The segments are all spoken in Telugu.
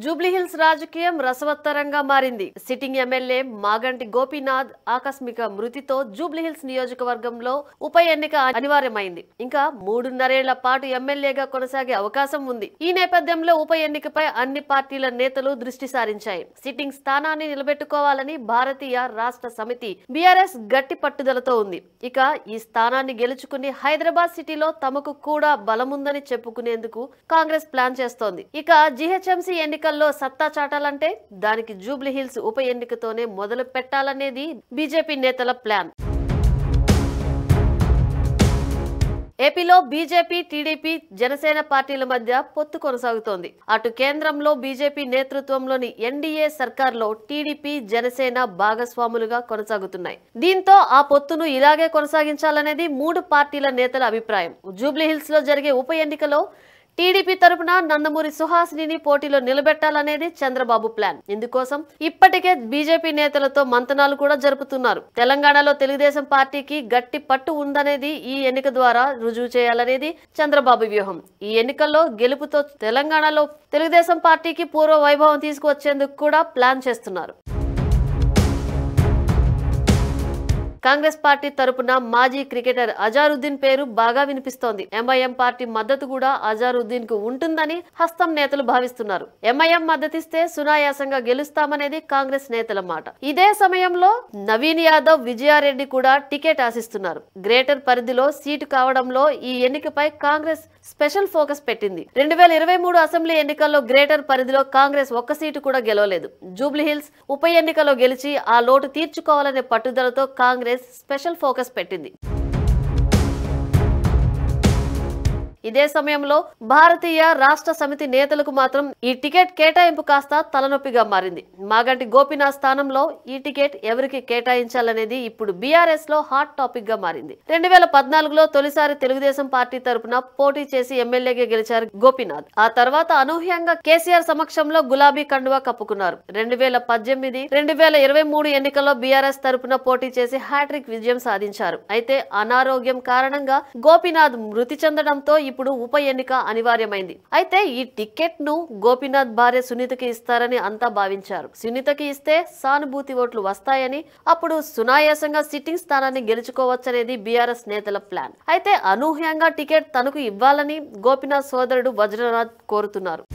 జూబ్లీహిల్స్ రాజకీయం రసవత్తరంగా మారింది. సిట్టింగ్ ఎమ్మెల్యే మాగంటి గోపీనాథ్ ఆకస్మిక మృతితో జూబ్లీహిల్స్ నియోజకవర్గంలో ఉప ఎన్నిక అనివార్యమైంది. ఇంకా 3.5 ఏళ్ల పాటు ఎమ్మెల్యేగా కొనసాగే అవకాశం ఉంది. ఈ నేపథ్యంలో ఉప ఎన్నికపై అన్ని పార్టీల నేతలు దృష్టి సారించాయి. సిట్టింగ్ స్థానాన్ని నిలబెట్టుకోవాలని భారతీయ రాష్ట్ర సమితి బీఆర్ఎస్ గట్టి పట్టుదలతో ఉంది. ఇక ఈ స్థానాన్ని గెలుచుకుని హైదరాబాద్ సిటీలో తమకు కూడా బలముందని చెప్పుకునేందుకు కాంగ్రెస్ ప్లాన్ చేస్తోంది. ఇక జీహెచ్ఎంసీ ఎన్నికల్లో సత్తా చాటాలంటే దానికి జూబ్లీహిల్స్ ఉప ఎన్నికతోనే మొదలు పెట్టాలనేది బీజేపీ నేతల ప్లాన్. ఏపీలో బీజేపీ, టీడీపీ, జనసేన పార్టీల మధ్య పొత్తు కొనసాగుతోంది. అటు కేంద్రంలో బీజేపీ నేతృత్వంలోని ఎన్డీఏ సర్కార్లో టీడీపీ, జనసేన భాగస్వాములుగా కొనసాగుతున్నాయి. దీంతో ఆ పొత్తును ఇలాగే కొనసాగించాలనేది 3 పార్టీల నేతల అభిప్రాయం. జూబ్లీహిల్స్ లో జరిగే ఉప ఎన్నికలో టీడీపీ తరపున నందమూరి సుహాసినిని పోటీలో నిలబెట్టాలనేది చంద్రబాబు ప్లాన్. ఇందుకోసం ఇప్పటికే బీజేపీ నేతలతో మంతనాలు కూడా జరుపుతున్నారు. తెలంగాణలో తెలుగుదేశం పార్టీకి గట్టి పట్టు ఉందనేది ఈ ఎన్నిక ద్వారా రుజువు చేయాలనేది చంద్రబాబు వ్యూహం. ఈ ఎన్నికల్లో గెలుపుతో తెలంగాణలో తెలుగుదేశం పార్టీకి పూర్వ వైభవం తీసుకువచ్చేందుకు కూడా ప్లాన్ చేస్తున్నారు. కాంగ్రెస్ పార్టీ తరపున మాజీ క్రికెటర్ అజారుద్దీన్ పేరు బాగా వినిపిస్తోంది. ఎంఐఎం పార్టీ మద్దతు కూడా అజారుద్దీన్ కు ఉంటుందని హస్తం నేతలు భావిస్తున్నారు. ఎంఐఎం మద్దతిస్తే సునాయాసంగా గెలుస్తామనేది కాంగ్రెస్ నేతల మాట. ఇదే సమయంలో నవీన్ యాదవ్, విజయారెడ్డి కూడా టికెట్ ఆశిస్తున్నారు. గ్రేటర్ పరిధిలో సీటు కావడంలో ఈ ఎన్నికపై కాంగ్రెస్ స్పెషల్ ఫోకస్ పెట్టింది. 2023 అసెంబ్లీ ఎన్నికల్లో గ్రేటర్ పరిధిలో కాంగ్రెస్ ఒక్క సీటు కూడా గెలవలేదు. జూబ్లీహిల్స్ ఉప ఎన్నికలో గెలిచి ఆ లోటు తీర్చుకోవాలనే పట్టుదలతో కాంగ్రెస్ స్పెషల్ ఫోకస్ పెట్టింది. ఇదే సమయంలో భారతీయ రాష్ట్ర సమితి నేతలకు మాత్రం ఈ టికెట్ కేటాయింపు కాస్త తలనొప్పిగా మారింది. మాగంటి గోపీనాథ్ స్థానంలో ఈ టికెట్ ఎవరికి కేటాయించాలనేది ఇప్పుడు బీఆర్ఎస్ లో హాట్ టాపిక్ గా మారింది. 2014లో తొలిసారి తెలుగుదేశం పార్టీ తరపున పోటీ చేసి ఎమ్మెల్యేగా గెలిచారు గోపీనాథ్. ఆ తర్వాత అనూహ్యంగా కేసీఆర్ సమక్షంలో గులాబీ కండువా కప్పుకున్నారు. 2018, 2023 ఎన్నికల్లో బీఆర్ఎస్ తరపున పోటీ చేసి హ్యాట్రిక్ విజయం సాధించారు. అయితే అనారోగ్యం కారణంగా గోపీనాథ్ మృతి చెందడంతో ఇప్పుడు ఉప ఎన్నిక అనివార్యమైంది. అయితే ఈ టికెట్ ను గోపీనాథ్ భార్య సునీతకి ఇస్తారని అంతా భావించారు. సునీతకి ఇస్తే సానుభూతి ఓట్లు వస్తాయని, అప్పుడు సునాయాసంగా సిట్టింగ్ స్థానాన్ని గెలుచుకోవచ్చనేది బీఆర్ఎస్ నేతల ప్లాన్. అయితే అనూహ్యంగా టికెట్ తనకు ఇవ్వాలని గోపీనాథ్ సోదరుడు వజ్రనాథ్ కోరుతున్నారు.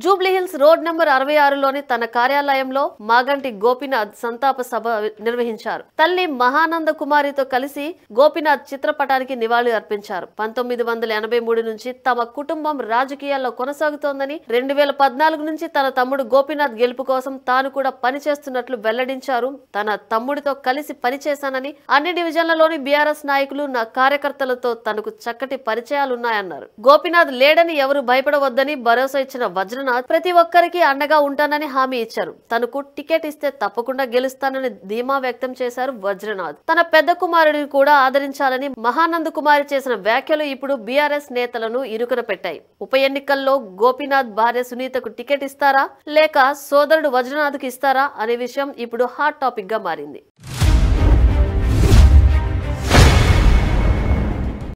జూబ్లీహిల్స్ రోడ్ నెంబర్ 66లోని తన కార్యాలయంలో మాగంటి గోపీనాథ్ సంతాప సభ నిర్వహించారు. తల్లి మహానంద కుమారితో కలిసి గోపీనాథ్ చిత్రపటానికి నివాళి అర్పించారు. 1983 నుంచి తమ కుటుంబం రాజకీయాల్లో కొనసాగుతోందని, 2014 నుంచి తన తమ్ముడు గోపీనాథ్ గెలుపు కోసం తాను కూడా పనిచేస్తున్నట్లు వెల్లడించారు. తన తమ్ముడితో కలిసి పనిచేశానని, అన్ని డివిజన్లలోని బీఆర్ఎస్ నాయకులు, నా కార్యకర్తలతో తనకు చక్కటి పరిచయాలున్నాయన్నారు. గోపీనాథ్ లేడని ఎవరు భయపడవద్దని భరోసా ఇచ్చిన వజ్రనాథ్ ప్రతి ఒక్కరికి అండగా ఉంటానని హామీ ఇచ్చారు. తనకు టికెట్ ఇస్తే తప్పకుండా గెలుస్తానని ధీమా వ్యక్తం చేశారు వజ్రనాథ్. తన పెద్ద కుమారుడిని కూడా ఆదరించాలని మహానంద కుమారి చేసిన వ్యాఖ్యలు ఇప్పుడు బీఆర్ఎస్ నేతలను ఇరుకున పెట్టాయి. ఉప ఎన్నికల్లో గోపీనాథ్ భార్య సునీతకు టికెట్ ఇస్తారా లేక సోదరుడు వజ్రనాథ్కు ఇస్తారా అనే విషయం ఇప్పుడు హాట్ టాపిక్ గా మారింది.